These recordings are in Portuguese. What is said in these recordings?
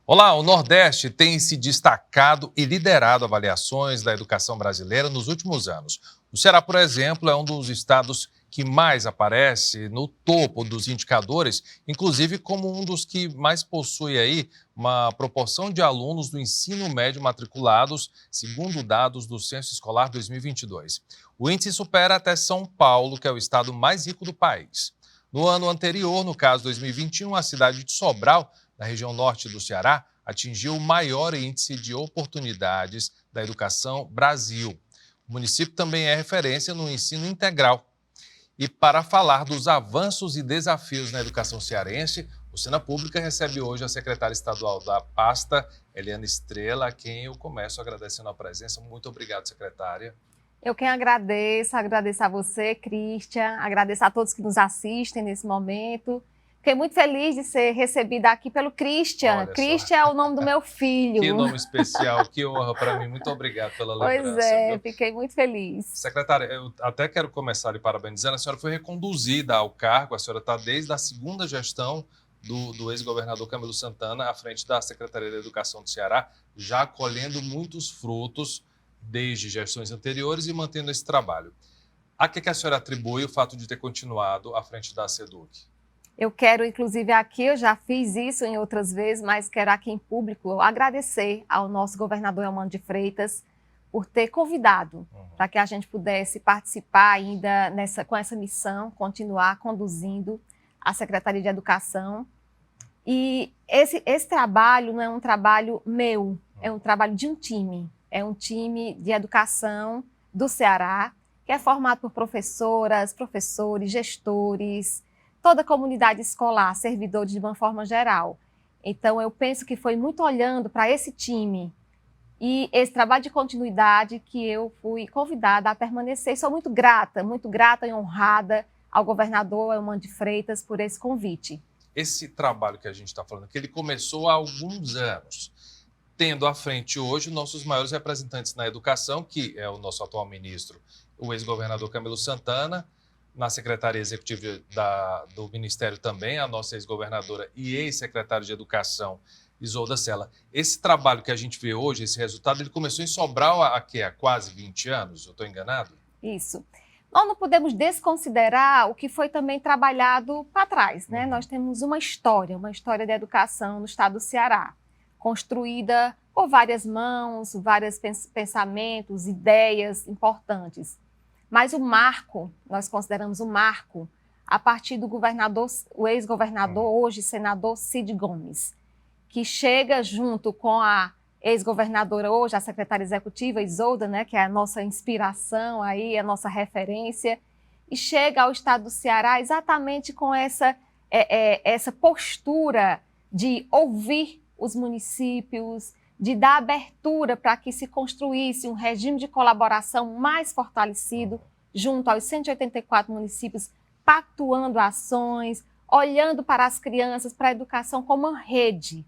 Olá, o Nordeste tem se destacado e liderado avaliações da educação brasileira nos últimos anos. O Ceará, por exemplo, é um dos estados que mais aparece no topo dos indicadores, inclusive como um dos que mais possui aí uma proporção de alunos do ensino médio matriculados, segundo dados do Censo Escolar 2022. O índice supera até São Paulo, que é o estado mais rico do país. No ano anterior, no caso 2021, a cidade de Sobral, na região norte do Ceará, atingiu o maior índice de oportunidades da educação Brasil. O município também é referência no ensino integral. E para falar dos avanços e desafios na educação cearense, o Cena Pública recebe hoje a secretária estadual da pasta, Eliana Estrela, a quem eu começo agradecendo a presença. Muito obrigado, secretária. Eu quem agradeço a você, Cristian, agradeço a todos que nos assistem nesse momento. Fiquei muito feliz de ser recebida aqui pelo Cristian. Cristian é o nome do meu filho. Que nome especial, que honra para mim. Muito obrigado pela lembrança. Pois é, fiquei muito feliz. Secretária, eu até quero começar lhe parabenizando. A senhora foi reconduzida ao cargo, a senhora está desde a segunda gestão do ex-governador Camilo Santana à frente da Secretaria da Educação do Ceará, já colhendo muitos frutos desde gestões anteriores e mantendo esse trabalho. A que a senhora atribui o fato de ter continuado à frente da SEDUC? Eu quero, inclusive, aqui, eu já fiz isso em outras vezes, mas quero aqui em público agradecer ao nosso governador Eumano de Freitas por ter convidado para que a gente pudesse participar ainda com essa missão, continuar conduzindo a Secretaria de Educação. E esse trabalho não é um trabalho meu, é um trabalho de um time. É um time de educação do Ceará, que é formado por professoras, professores, gestores, toda a comunidade escolar, servidores de uma forma geral. Então, eu penso que foi muito olhando para esse time e esse trabalho de continuidade que eu fui convidada a permanecer. Sou muito grata e honrada ao governador Eumano de Freitas por esse convite. Esse trabalho que a gente está falando, que ele começou há alguns anos, tendo à frente hoje nossos maiores representantes na educação, que é o nosso atual ministro, o ex-governador Camilo Santana, na Secretaria Executiva do Ministério também, a nossa ex-governadora e ex-secretária de Educação, Isolda Sela. Esse trabalho que a gente vê hoje, esse resultado, ele começou em Sobral há quase 20 anos? Eu estou enganado? Isso. Nós não podemos desconsiderar o que foi também trabalhado para trás, né? Nós temos uma história de educação no estado do Ceará, construída por várias mãos, vários pensamentos, ideias importantes. Mas o marco, nós consideramos o marco, a partir do governador, o ex-governador, hoje senador Cid Gomes, que chega junto com a ex-governadora hoje, a secretária executiva Isolda, né, que é a nossa inspiração aí, a nossa referência, e chega ao estado do Ceará exatamente com essa postura de ouvir os municípios, de dar abertura para que se construísse um regime de colaboração mais fortalecido junto aos 184 municípios, pactuando ações, olhando para as crianças, para a educação como uma rede.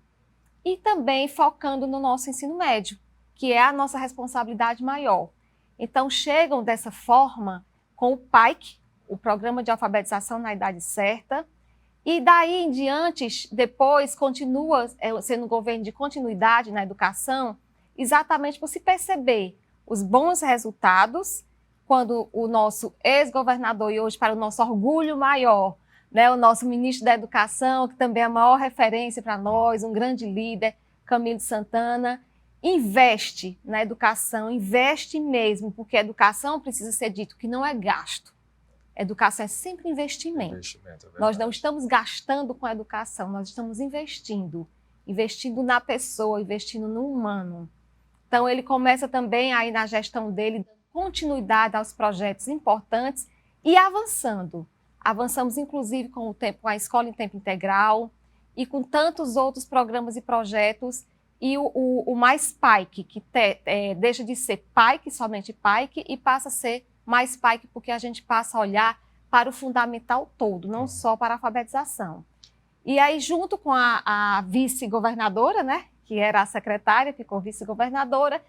E também focando no nosso ensino médio, que é a nossa responsabilidade maior. Então, chegam dessa forma com o PAIC, o Programa de Alfabetização na Idade Certa, e daí em diante, depois, continua sendo um governo de continuidade na educação, exatamente por se perceber os bons resultados, quando o nosso ex-governador, e hoje para o nosso orgulho maior, né, o nosso ministro da Educação, que também é a maior referência para nós, um grande líder, Camilo Santana, investe na educação, investe mesmo, porque a educação precisa ser dito que não é gasto. Educação é sempre investimento. Nós não estamos gastando com a educação, nós estamos investindo na pessoa, investindo no humano. Então, ele começa também aí na gestão dele, dando continuidade aos projetos importantes e avançando. Avançamos, inclusive, com a Escola em Tempo Integral e com tantos outros programas e projetos. E o mais PAIC, que deixa de ser PAIC, somente PAIC, e passa a ser mais PAIC, porque a gente passa a olhar para o fundamental todo, não só para a alfabetização. E aí, junto com a vice-governadora, né, que era a secretária, ficou vice-governadora,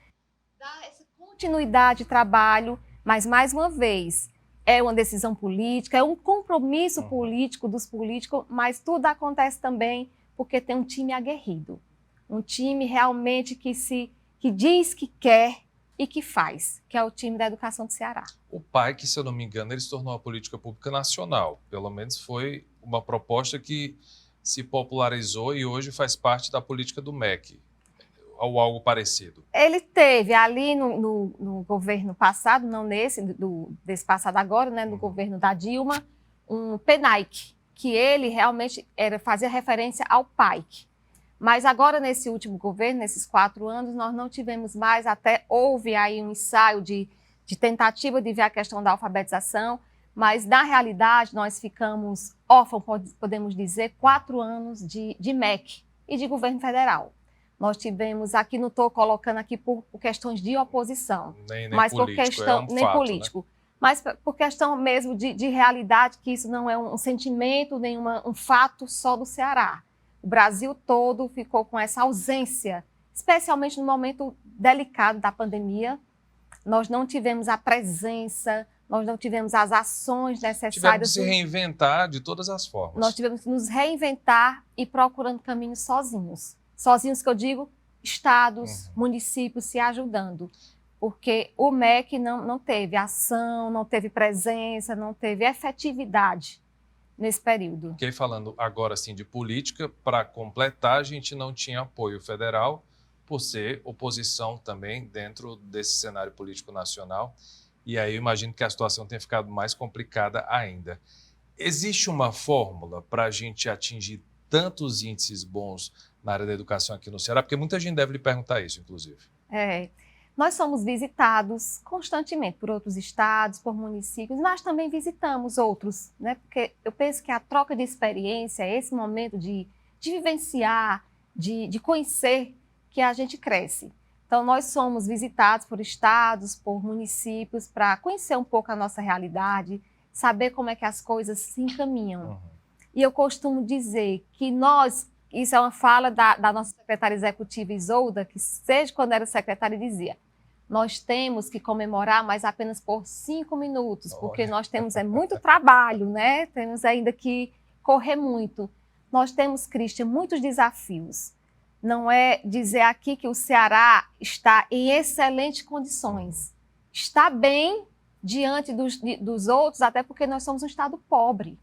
dá essa continuidade de trabalho, mas, mais uma vez, é uma decisão política, é um compromisso político dos políticos, mas tudo acontece também porque tem um time aguerrido. um time realmente que diz que quer e que faz, que é o time da educação do Ceará. O PAIC, se eu não me engano, ele se tornou uma política pública nacional. Pelo menos foi uma proposta que se popularizou e hoje faz parte da política do MEC, ou algo parecido. Ele teve ali no governo passado, não desse passado agora, né, no governo da Dilma, um PENAIC, que ele realmente fazia referência ao PAIC. Mas agora, nesse último governo, nesses 4 anos, nós não tivemos mais, até houve aí um ensaio de tentativa de ver a questão da alfabetização, mas, na realidade, nós ficamos órfãos, podemos dizer, 4 anos de MEC e de governo federal. Nós tivemos, aqui não estou colocando aqui por questões de oposição, mas político, por questão, nem fato, político, né? Mas por questão mesmo de realidade, que isso não é um sentimento, nem um fato só do Ceará. O Brasil todo ficou com essa ausência, especialmente no momento delicado da pandemia. Nós não tivemos a presença, nós não tivemos as ações necessárias. Tivemos que se reinventar de todas as formas. Nós tivemos que nos reinventar e procurando caminhos sozinhos. Sozinhos que eu digo, estados, municípios se ajudando. Porque o MEC não teve ação, não teve presença, não teve efetividade nesse período. Fiquei falando agora assim de política, para completar, a gente não tinha apoio federal, por ser oposição também dentro desse cenário político nacional. E aí eu imagino que a situação tenha ficado mais complicada ainda. Existe uma fórmula para a gente atingir tantos índices bons na área da educação aqui no Ceará? Porque muita gente deve lhe perguntar isso, inclusive. Nós somos visitados constantemente por outros estados, por municípios, mas também visitamos outros, né? Porque eu penso que a troca de experiência, esse momento de vivenciar, de conhecer, que a gente cresce. Então, nós somos visitados por estados, por municípios, para conhecer um pouco a nossa realidade, saber como é que as coisas se encaminham. E eu costumo dizer que isso é uma fala da nossa secretária executiva Isolda, que desde quando era secretária dizia: nós temos que comemorar, mas apenas por 5 minutos, porque nós temos muito trabalho, né? Temos ainda que correr muito. Nós temos, Cristian, muitos desafios. Não é dizer aqui que o Ceará está em excelentes condições. Está bem diante dos outros, até porque nós somos um estado pobre.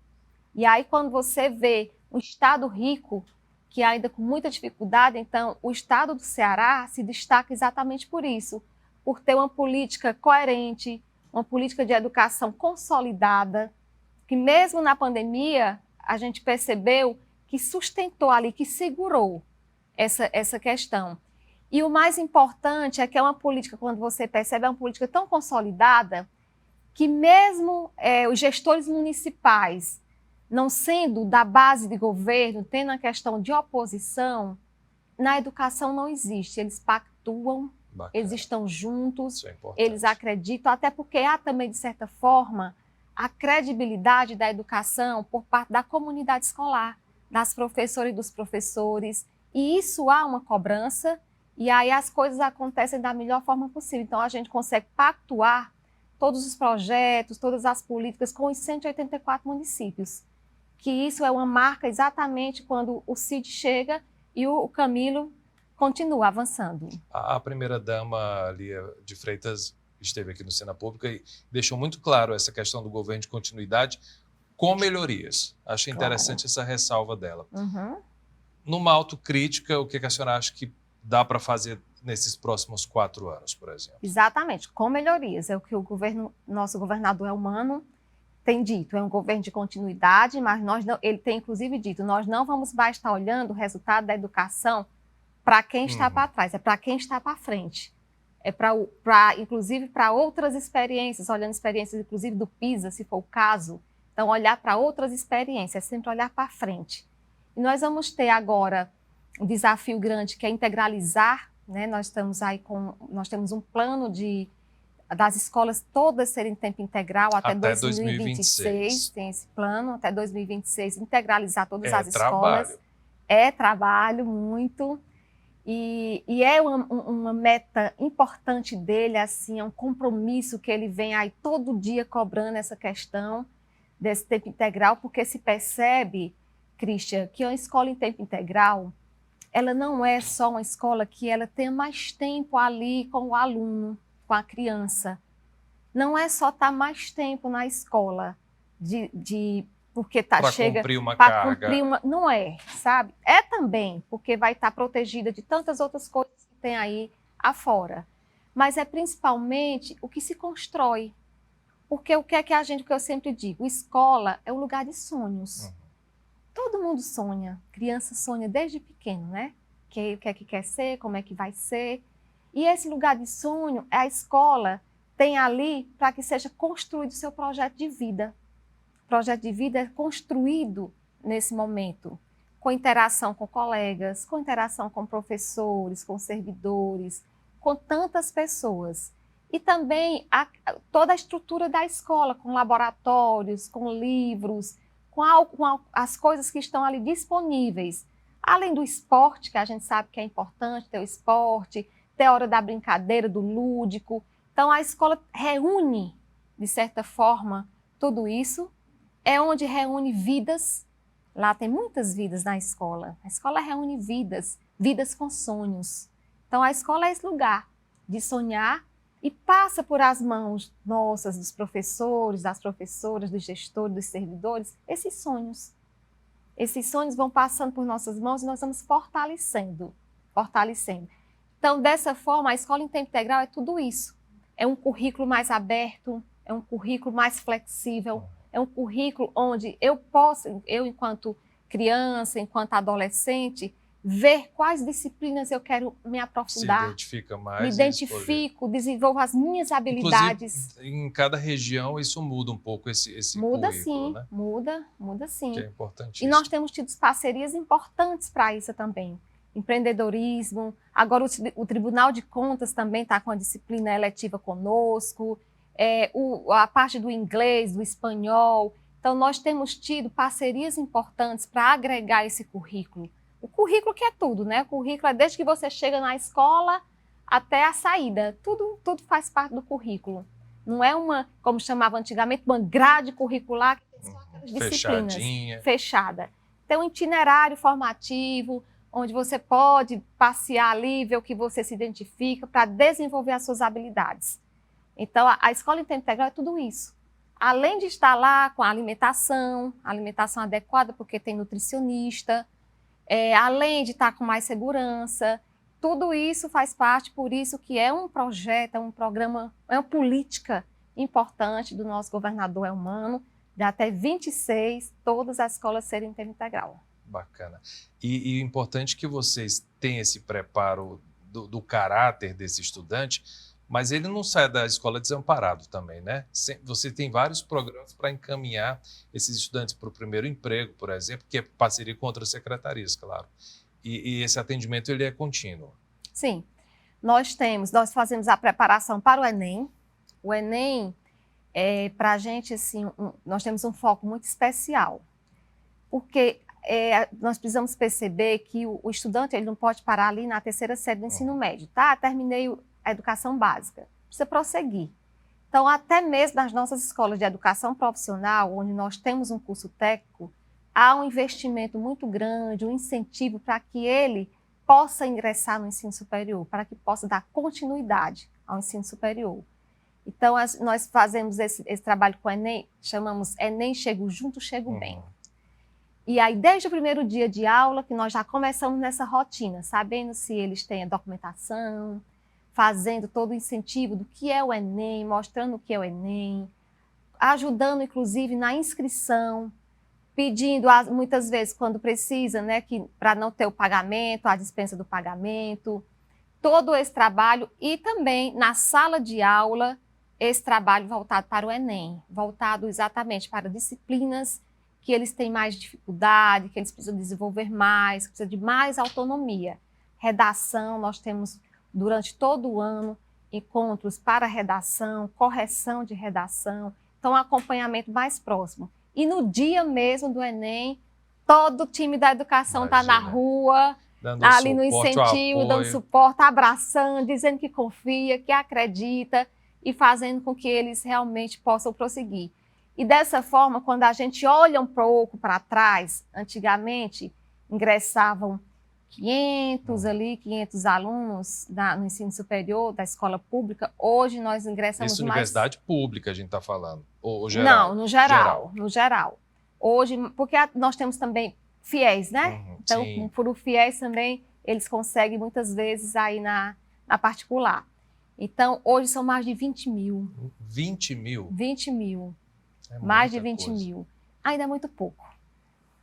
E aí, quando você vê um estado rico, que ainda com muita dificuldade, então o estado do Ceará se destaca exatamente por isso, por ter uma política coerente, uma política de educação consolidada, que mesmo na pandemia a gente percebeu que sustentou ali, que segurou essa questão. E o mais importante é que é uma política, quando você percebe, é uma política tão consolidada que mesmo os gestores municipais, não sendo da base de governo, tendo a questão de oposição, na educação não existe. Eles pactuam, eles estão juntos, eles acreditam, até porque há também, de certa forma, a credibilidade da educação por parte da comunidade escolar, das professoras e dos professores. E isso há uma cobrança, e aí as coisas acontecem da melhor forma possível. Então, a gente consegue pactuar todos os projetos, todas as políticas com os 184 municípios. Que isso é uma marca exatamente quando o Cid chega e o Camilo continua avançando. A primeira-dama, Lia de Freitas, esteve aqui no Cena Pública e deixou muito claro essa questão do governo de continuidade com melhorias. Achei interessante essa ressalva dela. Numa autocrítica, o que a senhora acha que dá para fazer nesses próximos 4 anos, por exemplo? Exatamente, com melhorias. É o que nosso governador Elmano tem dito. É um governo de continuidade, mas ele tem inclusive dito: nós não vamos mais estar olhando o resultado da educação para quem está para trás, é para quem está para frente. É inclusive para outras experiências, olhando experiências inclusive do PISA, se for o caso. Então, olhar para outras experiências, sempre olhar para frente. E nós vamos ter agora um desafio grande, que é integralizar, né? Nós temos um plano das escolas todas serem tempo integral até 2026. Tem esse plano, até 2026, integralizar todas as escolas. É trabalho, muito. E é uma meta importante dele, assim, é um compromisso que ele vem aí todo dia cobrando essa questão desse tempo integral, porque se percebe, Cristian, que uma escola em tempo integral, ela não é só uma escola que ela tenha mais tempo ali com o aluno, com a criança. Não é só estar mais tempo na escola, porque chega cumprir uma para carga. cumprir uma. Não é, sabe? É também, porque vai estar protegida de tantas outras coisas que tem aí afora. Mas é principalmente o que se constrói. Porque o que é que o que eu sempre digo, escola é um lugar de sonhos. Todo mundo sonha, criança sonha desde pequeno, né? O que é que quer ser, como é que vai ser. E esse lugar de sonho, a escola tem ali para que seja construído o seu projeto de vida. O projeto de vida é construído nesse momento, com interação com colegas, com interação com professores, com servidores, com tantas pessoas. E também toda a estrutura da escola, com laboratórios, com livros, com as coisas que estão ali disponíveis. Além do esporte, que a gente sabe que é importante ter o esporte, ter a hora da brincadeira, do lúdico. Então, a escola reúne, de certa forma, tudo isso. É onde reúne vidas. Lá tem muitas vidas na escola. A escola reúne vidas, vidas com sonhos. Então, a escola é esse lugar de sonhar e passa por as mãos nossas, dos professores, das professoras, dos gestores, dos servidores, esses sonhos. Esses sonhos vão passando por nossas mãos e nós vamos fortalecendo. Então, dessa forma, a escola em tempo integral é tudo isso. É um currículo mais aberto, é um currículo mais flexível, é um currículo onde eu enquanto criança, enquanto adolescente, ver quais disciplinas eu quero me aprofundar. Se identifica mais. Me identifico, desenvolvo as minhas habilidades. Inclusive, em cada região isso muda um pouco esse muda currículo, sim, né? Muda sim. Que é importantíssimo. E nós temos tido parcerias importantes para isso também. Empreendedorismo, agora o Tribunal de Contas também está com a disciplina eletiva conosco, a parte do inglês, do espanhol. Então, nós temos tido parcerias importantes para agregar esse currículo. O currículo que é tudo, né? O currículo é desde que você chega na escola até a saída. Tudo faz parte do currículo. Não é como chamava antigamente, uma grade curricular que tem só aquelas disciplinas. Fechada. Tem um itinerário formativo, onde você pode passear ali, ver o que você se identifica para desenvolver as suas habilidades. Então, a escola em tempo integral é tudo isso. Além de estar lá com a alimentação adequada, porque tem nutricionista, além de estar com mais segurança, tudo isso faz parte, por isso que é um projeto, é um programa, é uma política importante do nosso governador Elmano, de até 26, todas as escolas serem em tempo integral. Bacana. E o importante é que vocês têm esse preparo do caráter desse estudante, mas ele não sai da escola desamparado também, né? Você tem vários programas para encaminhar esses estudantes para o primeiro emprego, por exemplo, que é parceria com outras secretarias, claro. E esse atendimento ele é contínuo. Sim. Nós fazemos a preparação para o Enem. O Enem, para a gente, assim, nós temos um foco muito especial, porque nós precisamos perceber que o estudante ele não pode parar ali na terceira série do ensino médio, tá? Terminei a educação básica, precisa prosseguir. Então, até mesmo nas nossas escolas de educação profissional, onde nós temos um curso técnico, há um investimento muito grande, um incentivo para que ele possa ingressar no ensino superior, para que possa dar continuidade ao ensino superior. Então, nós fazemos esse trabalho com o Enem, chamamos Enem Chego Junto, Chego Bem. E aí, desde o primeiro dia de aula, que nós já começamos nessa rotina, sabendo se eles têm a documentação, fazendo todo o incentivo do que é o Enem, mostrando o que é o Enem, ajudando, inclusive, na inscrição, pedindo, muitas vezes, quando precisa, né, para não ter o pagamento, a dispensa do pagamento, todo esse trabalho e também na sala de aula, esse trabalho voltado para o Enem, voltado exatamente para disciplinas que eles têm mais dificuldade, que eles precisam desenvolver mais, que precisam de mais autonomia. Redação, nós temos durante todo o ano encontros para redação, correção de redação, então acompanhamento mais próximo. E no dia mesmo do Enem, todo o time da educação está na rua, ali no incentivo, dando suporte, abraçando, dizendo que confia, que acredita e fazendo com que eles realmente possam prosseguir. E dessa forma, quando a gente olha um pouco para trás, antigamente ingressavam 500 ali, 500 alunos no ensino superior da escola pública. Hoje nós ingressamos Isso, mais... universidade pública a gente está falando, ou geral? Não, no geral. Hoje, porque nós temos também fiéis, né? Então, sim. por o fiéis também, eles conseguem muitas vezes aí na particular. Então, hoje são mais de 20 mil. 20 mil? 20 mil. É Mais de muita 20 coisa. mil. Ainda é muito pouco.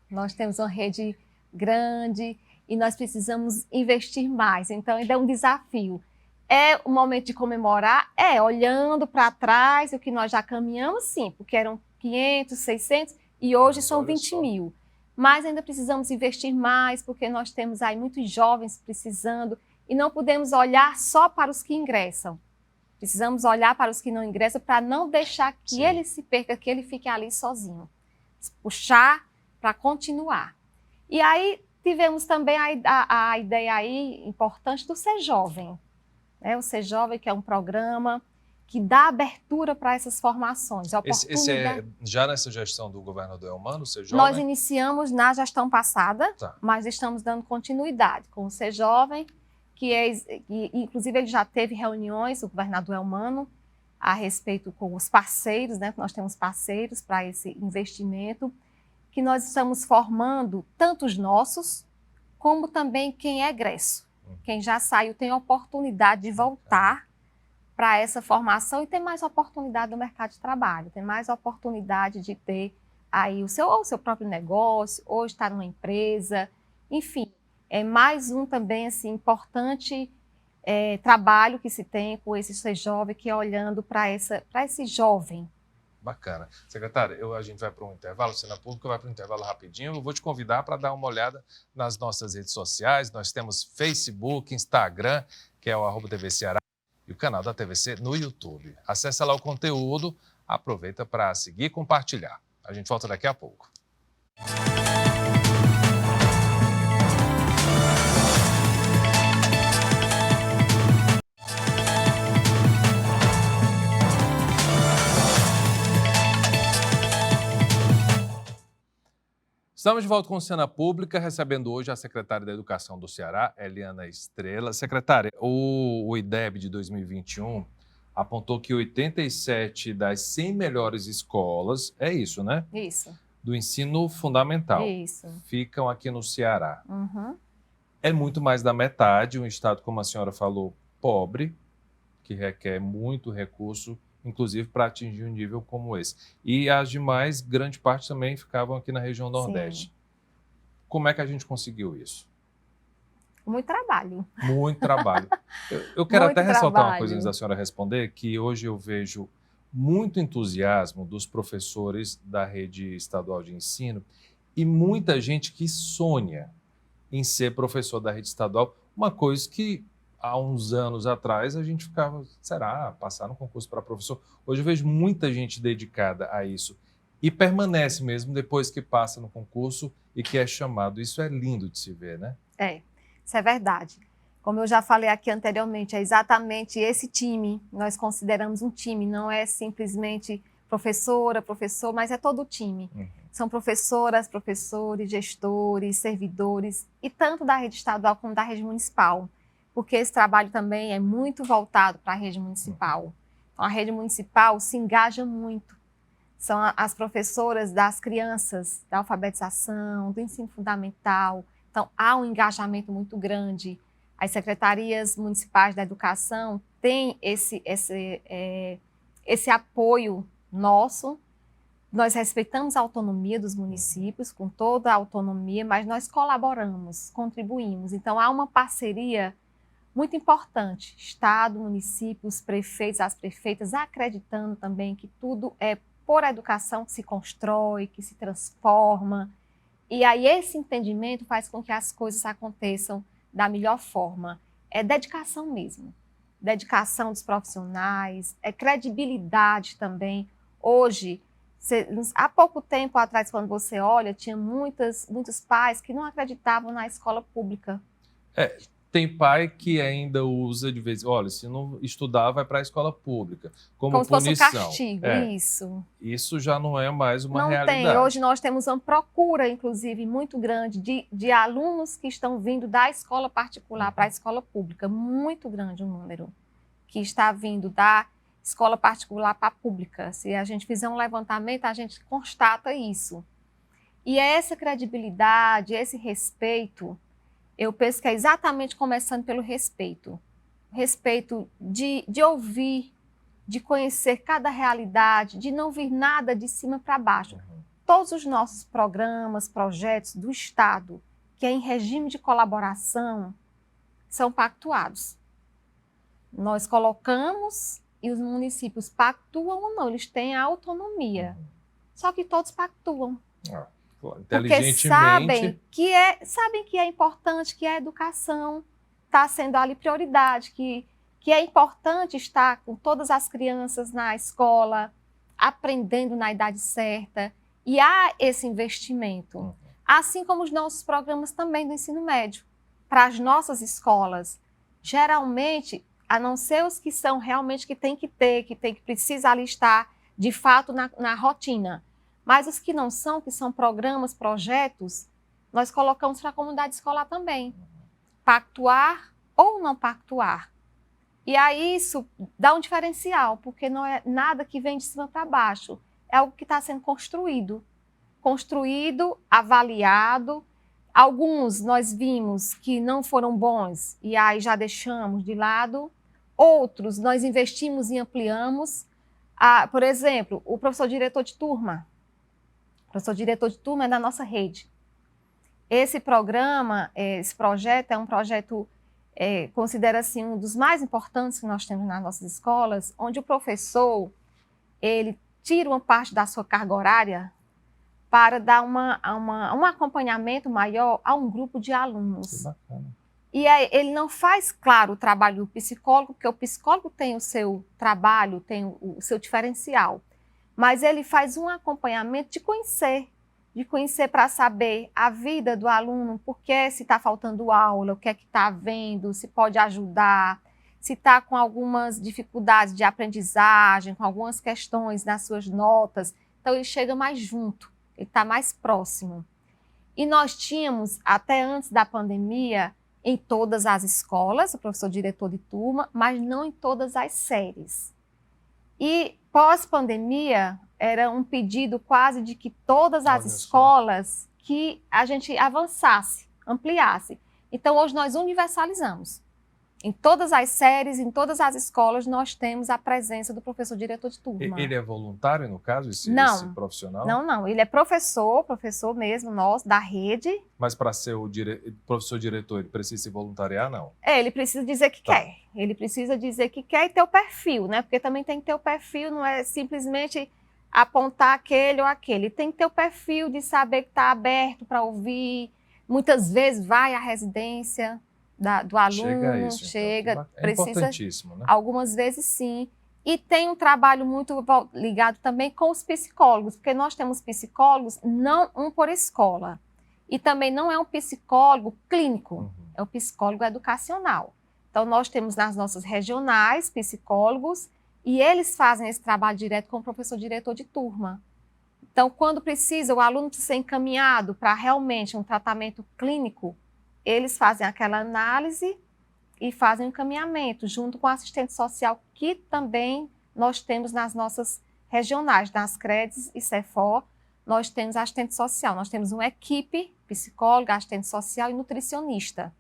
Nós temos uma rede grande e nós precisamos investir mais. Então, ainda é um desafio. É o momento de comemorar? olhando para trás o que nós já caminhamos, sim, porque eram 500, 600 e hoje Mas são olha 20 só. mil. Mas ainda precisamos investir mais, porque nós temos aí muitos jovens precisando e não podemos olhar só para os que ingressam. Precisamos olhar para os que não ingressam para não deixar que Sim. ele se perca, que ele fique ali sozinho. Puxar para continuar. E aí tivemos também a ideia aí importante do Ser Jovem. Né? O Ser Jovem, que é um programa que dá abertura para essas formações. Esse é já nessa gestão do governador Elmano, o Ser Jovem? Nós iniciamos na gestão passada, mas estamos dando continuidade com o Ser Jovem, que inclusive ele já teve reuniões, o governador Elmano, a respeito com os parceiros, né? Nós temos parceiros para esse investimento, que nós estamos formando tanto os nossos, como também quem é egresso. Quem já saiu tem a oportunidade de voltar para essa formação e ter mais oportunidade no mercado de trabalho, ter mais oportunidade de ter aí o seu próprio negócio, ou estar numa empresa, enfim. É mais um também assim, importante trabalho que se tem com esse Ser Jovem, que é olhando para esse jovem. Bacana. Secretária, a gente vai para um intervalo, Cena Pública vai para um intervalo rapidinho. Eu vou te convidar para dar uma olhada nas nossas redes sociais. Nós temos Facebook, Instagram, que é o @TV Ceará, e o canal da TVC no YouTube. Acesse lá o conteúdo, aproveita para seguir e compartilhar. A gente volta daqui a pouco. Estamos de volta com Cena Pública, recebendo hoje a secretária da Educação do Ceará, Eliana Estrela. Secretária, o IDEB de 2021 apontou que 87 das 100 melhores escolas, é isso, né? Isso. Do ensino fundamental. Isso. Ficam aqui no Ceará. Uhum. É muito mais da metade, um estado, como a senhora falou, pobre, que requer muito recurso, inclusive para atingir um nível como esse. E as demais, grande parte também ficavam aqui na região Nordeste. Sim. Como é que a gente conseguiu isso? Muito trabalho. Muito trabalho. Eu quero Muito até ressaltar trabalho. uma coisa antes da senhora responder, que hoje eu vejo muito entusiasmo dos professores da rede estadual de ensino e muita gente que sonha em ser professor da rede estadual, uma coisa que há uns anos atrás a gente ficava, será, passar no concurso para professor? Hoje eu vejo muita gente dedicada a isso e permanece mesmo depois que passa no concurso e que é chamado. Isso é lindo de se ver, né? Isso é verdade. Como eu já falei aqui anteriormente, é exatamente esse time, nós consideramos um time, não é simplesmente professora, professor, mas é todo o time. São professoras, professores, gestores, servidores, e tanto da rede estadual como da rede municipal, porque esse trabalho também é muito voltado para a rede municipal. Então, a rede municipal se engaja muito. São as professoras das crianças, da alfabetização, do ensino fundamental. Então, há um engajamento muito grande. As secretarias municipais da educação têm esse apoio nosso. Nós respeitamos a autonomia dos municípios, com toda a autonomia, mas nós colaboramos, contribuímos. Então, há uma parceria muito importante. Estado, municípios, prefeitos, as prefeitas, acreditando também que tudo é por educação que se constrói, que se transforma. E aí esse entendimento faz com que as coisas aconteçam da melhor forma. É dedicação mesmo. Dedicação dos profissionais, é credibilidade também. Hoje, há pouco tempo atrás, quando você olha, tinha muitos pais que não acreditavam na escola pública. Tem pai que ainda usa de vez, olha, se não estudar, vai para a escola pública, como se fosse um punição. castigo, isso. Isso já não é mais uma Não realidade. tem. Hoje nós temos uma procura, inclusive, muito grande de alunos que estão vindo da escola particular para a escola pública. Muito grande o número que está vindo da escola particular para a pública. Se a gente fizer um levantamento, a gente constata isso. E essa credibilidade, esse respeito, eu penso que é exatamente começando pelo respeito. Respeito de ouvir, de conhecer cada realidade, de não vir nada de cima para baixo. Todos os nossos programas, projetos do Estado, que é em regime de colaboração, são pactuados. Nós colocamos e os municípios pactuam ou não, eles têm a autonomia. Só que todos pactuam. Porque sabem que é importante, que a educação está sendo ali prioridade, que é importante estar com todas as crianças na escola, aprendendo na idade certa, e há esse investimento. Assim como os nossos programas também do ensino médio, para as nossas escolas. Geralmente, a não ser os que são realmente que precisa ali estar de fato na rotina. Mas os que não são, que são programas, projetos, nós colocamos para a comunidade escolar também. Pactuar ou não pactuar. E aí isso dá um diferencial, porque não é nada que vem de cima para baixo. É algo que está sendo construído. Construído, avaliado. Alguns nós vimos que não foram bons e aí já deixamos de lado. Outros nós investimos e ampliamos. Por exemplo, o professor diretor de turma. O professor diretor de turma é da nossa rede. Esse programa, esse projeto é um projeto, considera-se um dos mais importantes que nós temos nas nossas escolas, onde o professor, ele tira uma parte da sua carga horária para dar um acompanhamento maior a um grupo de alunos. Que bacana. E aí, ele não faz, claro, o trabalho do psicólogo, porque o psicólogo tem o seu trabalho, tem o seu diferencial. Mas ele faz um acompanhamento de conhecer para saber a vida do aluno, por que se está faltando aula, o que é que está havendo, se pode ajudar, se está com algumas dificuldades de aprendizagem, com algumas questões nas suas notas. Então, ele chega mais junto, ele está mais próximo. E nós tínhamos, até antes da pandemia, em todas as escolas, o professor diretor de turma, mas não em todas as séries. E pós-pandemia, era um pedido quase de que todas as escolas que a gente avançasse, ampliasse. Então, hoje nós universalizamos. Em todas as séries, em todas as escolas, nós temos a presença do professor diretor de turma. Ele é voluntário, no caso, esse profissional? Não. Ele é professor mesmo nosso, da rede. Mas para ser o professor diretor, ele precisa se voluntariar, não? Ele precisa dizer que quer. Ele precisa dizer que quer e ter o perfil, né? Porque também tem que ter o perfil, não é simplesmente apontar aquele ou aquele. Tem que ter o perfil de saber que está aberto para ouvir. Muitas vezes vai à residência do aluno, chega, então. É precisa, importantíssimo, né? Algumas vezes sim. E tem um trabalho muito ligado também com os psicólogos, porque nós temos psicólogos, não um por escola. E também não é um psicólogo clínico, é um psicólogo educacional. Então, nós temos nas nossas regionais psicólogos e eles fazem esse trabalho direto com o professor diretor de turma. Então, quando precisa, o aluno precisa ser encaminhado para realmente um tratamento clínico, eles fazem aquela análise e fazem o encaminhamento, junto com o assistente social, que também nós temos nas nossas regionais, nas CREDES e CEFOR, nós temos assistente social, nós temos uma equipe, psicóloga, assistente social e nutricionista,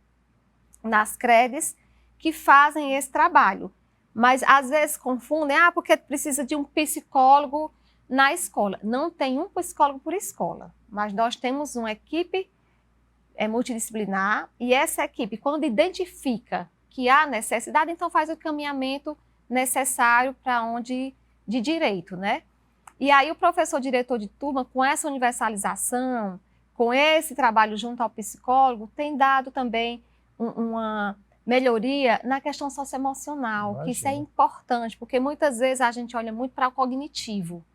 nas CREDES, que fazem esse trabalho. Mas, às vezes, confundem, porque precisa de um psicólogo na escola. Não tem um psicólogo por escola, mas nós temos uma equipe multidisciplinar, e essa equipe, quando identifica que há necessidade, então faz o encaminhamento necessário para onde de direito, né? E aí o professor diretor de turma, com essa universalização, com esse trabalho junto ao psicólogo, tem dado também uma melhoria na questão socioemocional, que isso é importante, porque muitas vezes a gente olha muito para o cognitivo,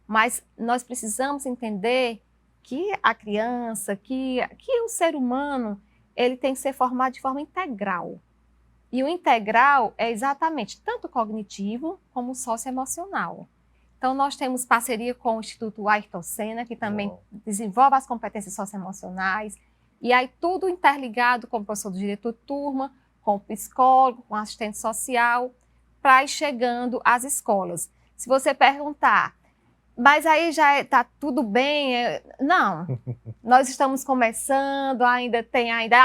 mas nós precisamos entender que a criança, que o ser humano, ele tem que ser formado de forma integral. E o integral é exatamente tanto cognitivo como socioemocional. Então, nós temos parceria com o Instituto Ayrton Senna, que também desenvolve as competências socioemocionais, e aí tudo interligado com o professor do diretor de turma, com o psicólogo, com o assistente social, para ir chegando às escolas. Se você perguntar, mas aí já está tudo bem? Não, nós estamos começando, ainda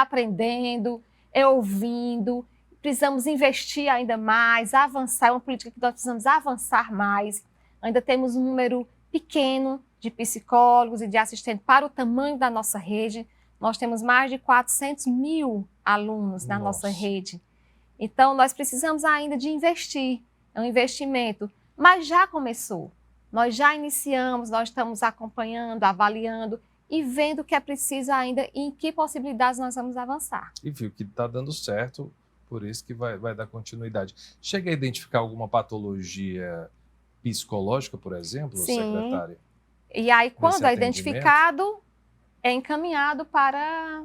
aprendendo, ouvindo, precisamos investir ainda mais, avançar, é uma política que nós precisamos avançar mais. Ainda temos um número pequeno de psicólogos e de assistentes para o tamanho da nossa rede. Nós temos mais de 400 mil alunos na nossa rede. Então, nós precisamos ainda de investir, é um investimento, mas já começou. Nós já iniciamos, nós estamos acompanhando, avaliando e vendo o que é preciso ainda e em que possibilidades nós vamos avançar. E viu que está dando certo, por isso que vai dar continuidade. Chega a identificar alguma patologia psicológica, por exemplo, Sim. secretária? E aí, quando é identificado, é encaminhado para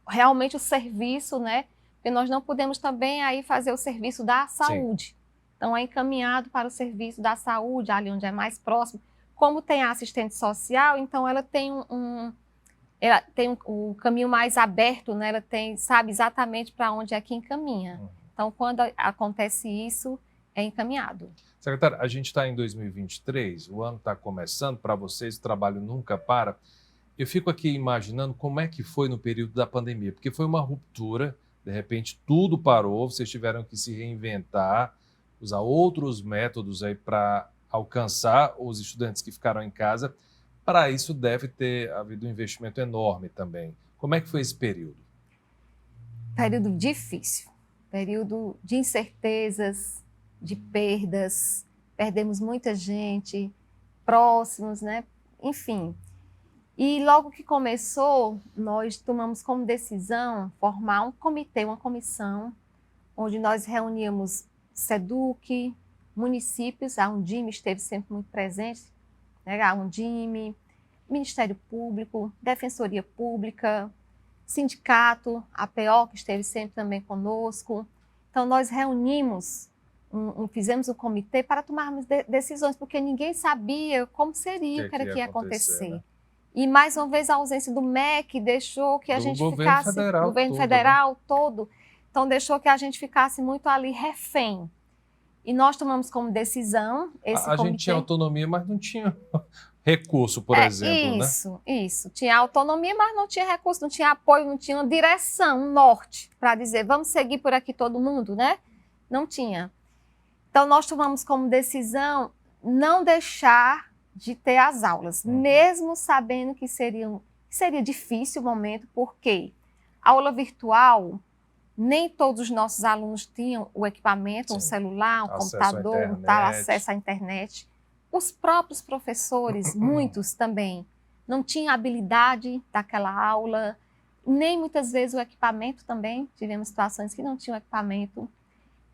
realmente o serviço, né? Porque nós não podemos também aí fazer o serviço da saúde. Sim. Então, é encaminhado para o serviço da saúde, ali onde é mais próximo. Como tem a assistente social, então ela tem o caminho mais aberto, né? Ela sabe exatamente para onde é que encaminha. Então, quando acontece isso, é encaminhado. Secretária, a gente está em 2023, o ano está começando, para vocês o trabalho nunca para. Eu fico aqui imaginando como é que foi no período da pandemia, porque foi uma ruptura, de repente tudo parou, vocês tiveram que se reinventar, usar outros métodos aí para alcançar os estudantes que ficaram em casa. Para isso deve ter havido um investimento enorme também. Como é que foi esse período? Período difícil, período de incertezas, de perdas, perdemos muita gente, próximos, né? Enfim. E logo que começou, nós tomamos como decisão formar um comitê, uma comissão, onde nós reuníamos SEDUC, municípios, a Undime esteve sempre muito presente, né? A Undime, Ministério Público, Defensoria Pública, Sindicato, a APO, que esteve sempre também conosco. Então, nós reunimos, fizemos um comitê para tomarmos decisões, porque ninguém sabia como seria, o que era que ia acontecer. Né? E, mais uma vez, a ausência do MEC deixou que a gente ficasse... Do governo federal todo. Então, deixou que a gente ficasse muito ali refém. E nós tomamos como decisão esse comitê. A gente tinha autonomia, mas não tinha recurso, por exemplo, né? Isso. Tinha autonomia, mas não tinha recurso, não tinha apoio, não tinha uma direção, um norte, para dizer, vamos seguir por aqui todo mundo, né? Não tinha. Então, nós tomamos como decisão não deixar de ter as aulas, mesmo sabendo que seria difícil o momento, porque a aula virtual, nem todos os nossos alunos tinham o equipamento, um celular, um computador, acesso à internet. Os próprios professores, muitos também, não tinham a habilidade daquela aula, nem muitas vezes o equipamento também. Tivemos situações que não tinham equipamento.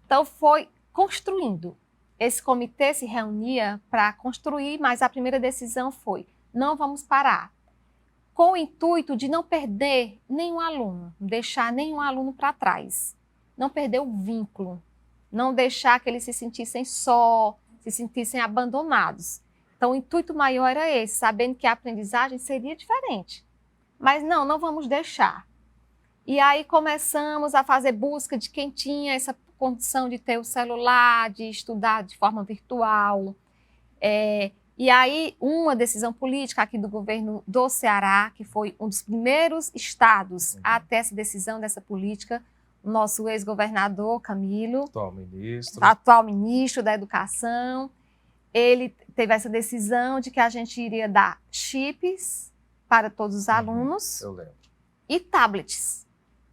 Então, foi construindo. Esse comitê se reunia para construir, mas a primeira decisão foi, não vamos parar. Com o intuito de não perder nenhum aluno, não deixar nenhum aluno para trás, não perder o vínculo, não deixar que eles se sentissem só, se sentissem abandonados. Então, o intuito maior era esse, sabendo que a aprendizagem seria diferente. Mas não vamos deixar. E aí começamos a fazer busca de quem tinha essa condição de ter o celular, de estudar de forma virtual. E aí, uma decisão política aqui do governo do Ceará, que foi um dos primeiros estados a ter essa decisão dessa política, o nosso ex-governador Camilo, atual ministro da Educação, ele teve essa decisão de que a gente iria dar chips para todos os alunos e tablets.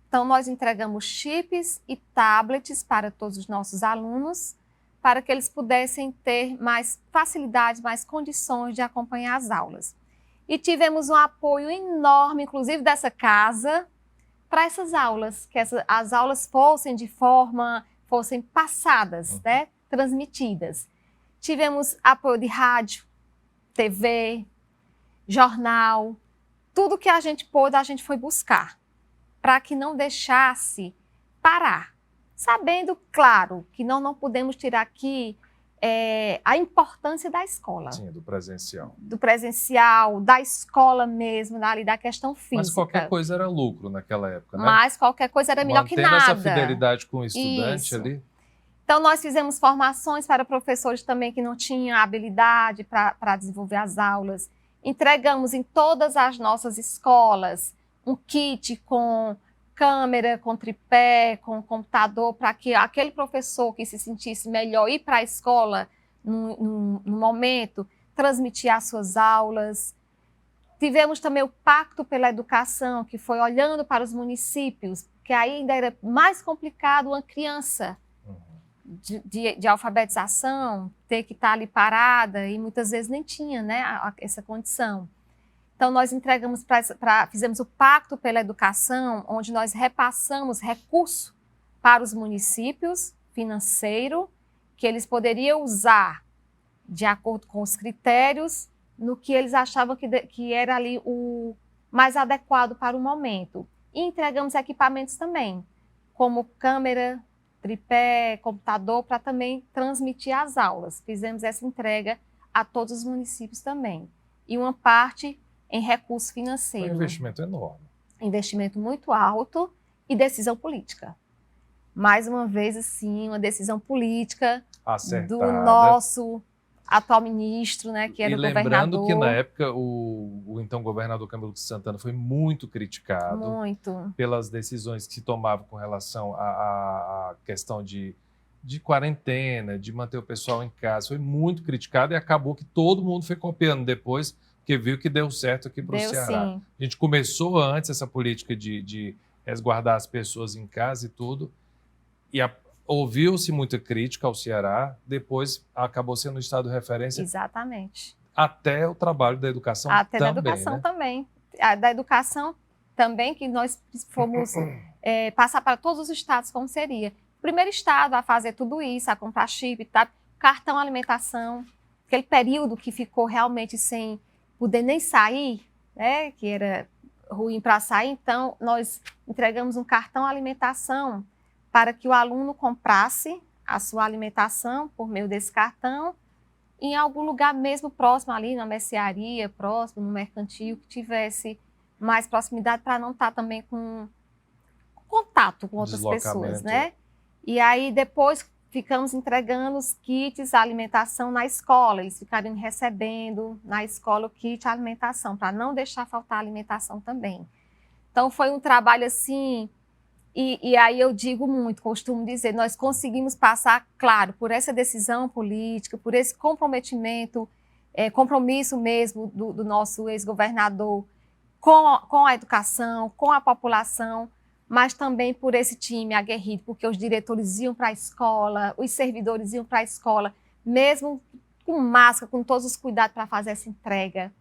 Então, nós entregamos chips e tablets para todos os nossos alunos, para que eles pudessem ter mais facilidades, mais condições de acompanhar as aulas. E tivemos um apoio enorme, inclusive dessa casa, para essas aulas, que as aulas fossem passadas, né, transmitidas. Tivemos apoio de rádio, TV, jornal, tudo que a gente pôde, a gente foi buscar, para que não deixasse parar. Sabendo, claro, que nós não podemos tirar aqui a importância da escola. Sim, do presencial. Do presencial, da escola mesmo, da questão física. Mas qualquer coisa era lucro naquela época, né? Mas qualquer coisa era melhor que nada. Mantendo essa fidelidade com o estudante Isso. ali. Então, nós fizemos formações para professores também que não tinham habilidade para desenvolver as aulas. Entregamos em todas as nossas escolas um kit com câmera, com tripé, com computador, para que aquele professor que se sentisse melhor ir para a escola no momento, transmitir as suas aulas. Tivemos também o Pacto pela Educação, que foi olhando para os municípios, que ainda era mais complicado uma criança de alfabetização ter que estar ali parada, e muitas vezes nem tinha, né, essa condição. Então, nós entregamos fizemos o Pacto pela Educação, onde nós repassamos recurso para os municípios, financeiro, que eles poderiam usar de acordo com os critérios, no que eles achavam que era ali o mais adequado para o momento. E entregamos equipamentos também, como câmera, tripé, computador, para também transmitir as aulas. Fizemos essa entrega a todos os municípios também. E uma parte em recurso financeiro. Foi um investimento enorme. Investimento muito alto e decisão política. Mais uma vez, assim, uma decisão política acertada do nosso atual ministro, né, que era o governador. E lembrando que, na época, o então governador Camilo de Santana foi muito criticado pelas decisões que se tomavam com relação à questão de quarentena, de manter o pessoal em casa. Foi muito criticado e acabou que todo mundo foi copiando depois, porque viu que deu certo aqui para o Ceará. Sim. A gente começou antes essa política de resguardar as pessoas em casa e tudo, e ouviu-se muita crítica ao Ceará, depois acabou sendo um estado de referência. Exatamente. Até o trabalho da educação também. Até da educação, né? Também. Da educação também, que nós fomos passar para todos os estados como seria. O primeiro estado a fazer tudo isso, a comprar chip, tá? Cartão alimentação, aquele período que ficou realmente sem poder nem sair, né? Que era ruim para sair, então nós entregamos um cartão alimentação para que o aluno comprasse a sua alimentação por meio desse cartão em algum lugar mesmo próximo ali, na mercearia, próximo, no mercantil, que tivesse mais proximidade para não estar também com contato com outras pessoas, né? E aí depois ficamos entregando os kits alimentação na escola, eles ficariam recebendo na escola o kit alimentação, para não deixar faltar alimentação também. Então foi um trabalho assim. E aí eu digo muito, costumo dizer, nós conseguimos passar, claro, por essa decisão política, por esse comprometimento, compromisso mesmo do nosso ex-governador com a educação, com a população, mas também por esse time aguerrido, porque os diretores iam para a escola, os servidores iam para a escola, mesmo com máscara, com todos os cuidados para fazer essa entrega,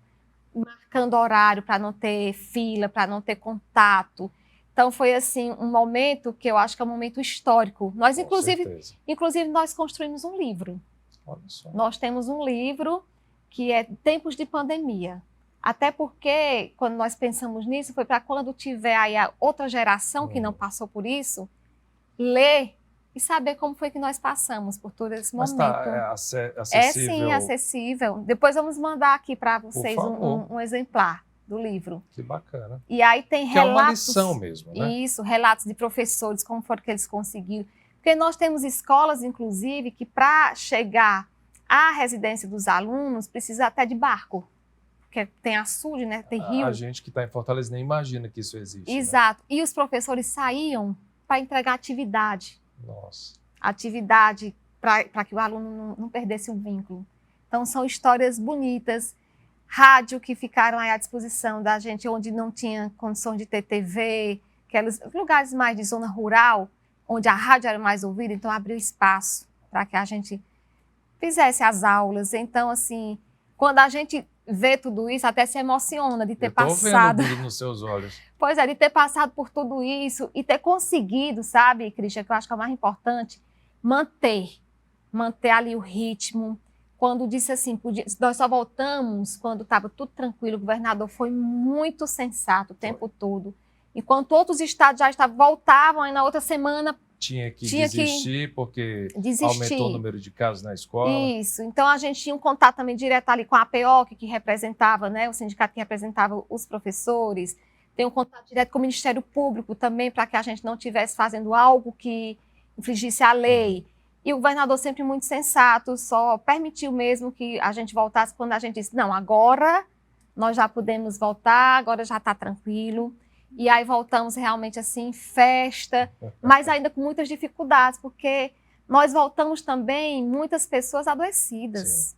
marcando horário para não ter fila, para não ter contato. Então, foi assim um momento que eu acho que é um momento histórico. Nós, inclusive nós construímos um livro. Olha só. Nós temos um livro que é Tempos de Pandemia. Até porque, quando nós pensamos nisso, foi para quando tiver aí a outra geração que não passou por isso, ler e saber como foi que nós passamos por todo esse momento. Mas está acessível? É sim, acessível. Depois vamos mandar aqui para vocês um exemplar do livro. Que bacana. E aí tem relatos... Que é uma lição mesmo, né? Isso, relatos de professores, como foram que eles conseguiram. Porque nós temos escolas, inclusive, que para chegar à residência dos alunos, precisa até de barco. Porque tem açude, né? Tem rio. A gente que está em Fortaleza nem imagina que isso existe. Exato. Né? E os professores saíam para entregar atividade. Nossa. Atividade para que o aluno não perdesse um vínculo. Então, são histórias bonitas. Rádio que ficaram aí à disposição da gente, onde não tinha condições de ter TV, aqueles lugares mais de zona rural, onde a rádio era mais ouvida, então abriu espaço para que a gente fizesse as aulas. Então, assim, quando a gente vê tudo isso, até se emociona de ter passado. Eu estou vendo nos seus olhos. Pois é, de ter passado por tudo isso e ter conseguido, sabe, Cristian, que eu acho que é o mais importante, manter ali o ritmo, quando disse assim, nós só voltamos quando estava tudo tranquilo, o governador foi muito sensato o tempo todo. Enquanto outros estados já voltavam, aí na outra semana tinha que desistir porque aumentou o número de casos na escola. Isso. Então, a gente tinha um contato também direto ali com a APOC, que representava, né, o sindicato que representava os professores. Tem um contato direto com o Ministério Público também, para que a gente não estivesse fazendo algo que infringisse a lei. E o governador sempre muito sensato, só permitiu mesmo que a gente voltasse quando a gente disse, não, agora nós já podemos voltar, agora já está tranquilo. E aí voltamos realmente assim, festa, mas ainda com muitas dificuldades, porque nós voltamos também muitas pessoas adoecidas. Sim.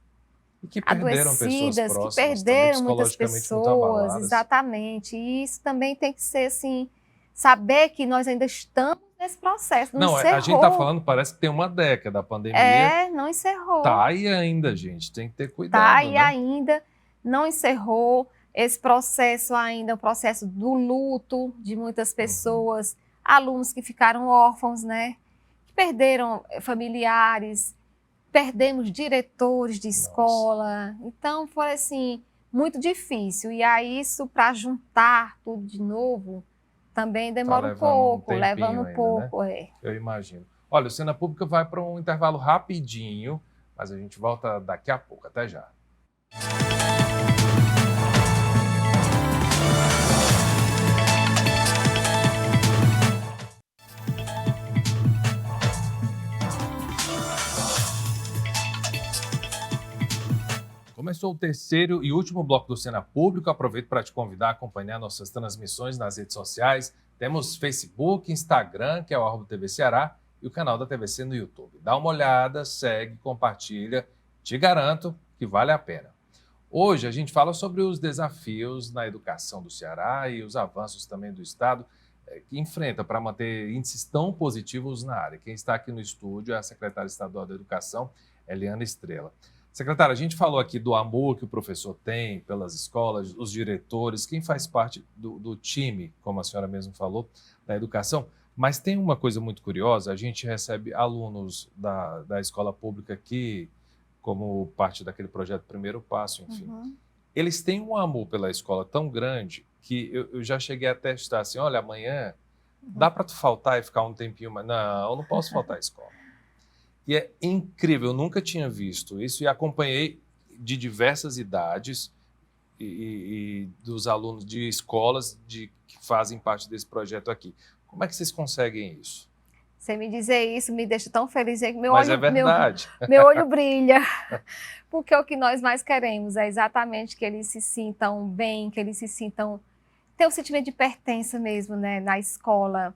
E que perderam pessoas próximas, que perderam muitas pessoas, muito exatamente. E isso também tem que ser assim, saber que nós ainda estamos nesse processo. Não, encerrou. A gente está falando, parece que tem uma década, a pandemia. Não encerrou. Tá aí ainda, gente, tem que ter cuidado. Tá aí né? ainda, não encerrou. Esse processo ainda é o processo do luto de muitas pessoas, alunos que ficaram órfãos, né? Que perderam familiares, perdemos diretores de escola. Então, foi assim, muito difícil. E aí, isso para juntar tudo de novo, também demora um pouco, levando um pouco. Né? Eu imagino. Olha, o Cena Pública vai para um intervalo rapidinho, mas a gente volta daqui a pouco. Até já. Começou o terceiro e último bloco do Cena Público. Aproveito para te convidar a acompanhar nossas transmissões nas redes sociais. Temos Facebook, Instagram, que é o @TV Ceará, e o canal da TVC no YouTube. Dá uma olhada, segue, compartilha. Te garanto que vale a pena. Hoje a gente fala sobre os desafios na educação do Ceará e os avanços também do Estado que enfrenta para manter índices tão positivos na área. Quem está aqui no estúdio é a secretária estadual da Educação, Eliana Estrela. Secretária, a gente falou aqui do amor que o professor tem pelas escolas, os diretores, quem faz parte do time, como a senhora mesmo falou, da educação, mas tem uma coisa muito curiosa, a gente recebe alunos da escola pública aqui, como parte daquele projeto Primeiro Passo, enfim. Eles têm um amor pela escola tão grande que eu já cheguei a testar assim, olha, amanhã dá para tu faltar e ficar um tempinho, mas não, eu não posso faltar à escola. E é incrível, eu nunca tinha visto isso e acompanhei de diversas idades e dos alunos de escolas que fazem parte desse projeto aqui. Como é que vocês conseguem isso? Você me dizer isso me deixa tão feliz que Mas é verdade. Meu olho brilha, porque o que nós mais queremos é exatamente que eles se sintam bem, que eles se sintam, ter um sentimento de pertença mesmo, né, na escola.